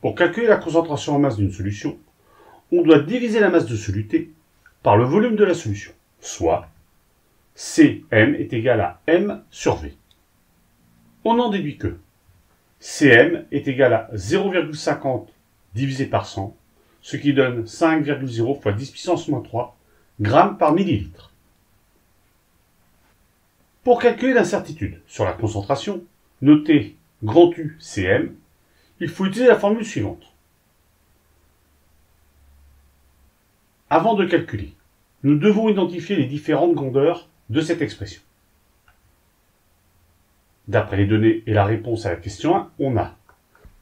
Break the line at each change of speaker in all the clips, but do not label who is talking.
Pour calculer la concentration en masse d'une solution, on doit diviser la masse de soluté par le volume de la solution, soit Cm est égal à M sur V. On en déduit que Cm est égal à 0,50 divisé par 100, ce qui donne 5,0 fois 10 puissance moins 3 grammes par millilitre. Pour calculer l'incertitude sur la concentration, notée grand U Cm, il faut utiliser la formule suivante. Avant de calculer, nous devons identifier les différentes grandeurs de cette expression. D'après les données et la réponse à la question 1, on a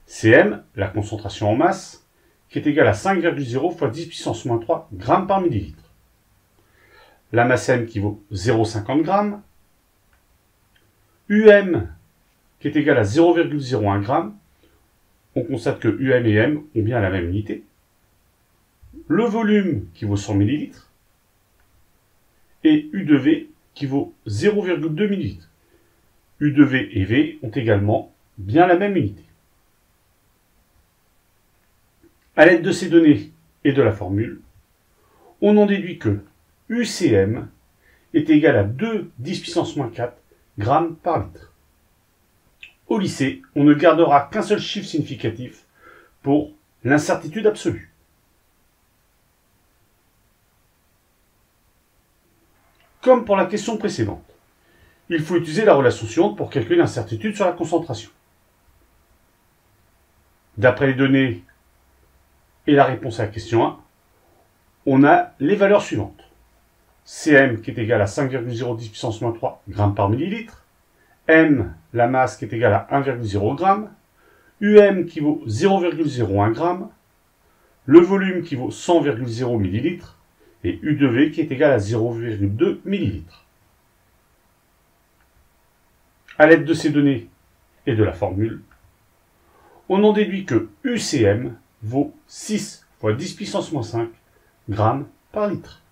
Cm, la concentration en masse, qui est égale à 5,0 fois 10 puissance moins 3 grammes par millilitre. La masse M qui vaut 0,50 grammes. UM qui est égal à 0,01 g. On constate que UM et M ont bien la même unité. Le volume qui vaut 100 ml. Et U de V qui vaut 0,2 ml. U de V et V ont également bien la même unité. À l'aide de ces données et de la formule, on en déduit que UCM est égal à 2,10 puissance moins 4 grammes par litre. Au lycée, on ne gardera qu'un seul chiffre significatif pour l'incertitude absolue. Comme pour la question précédente, il faut utiliser la relation suivante pour calculer l'incertitude sur la concentration. D'après les données et la réponse à la question 1, on a les valeurs suivantes. Cm qui est égal à 5,010 puissance moins 3 grammes par millilitre. M, la masse qui est égale à 1,0 g. UM qui vaut 0,01 g. Le volume qui vaut 100,0 ml. Et U de V qui est égal à 0,2 ml. À l'aide de ces données et de la formule, on en déduit que UCM vaut 6 fois 10 puissance moins 5 grammes par litre.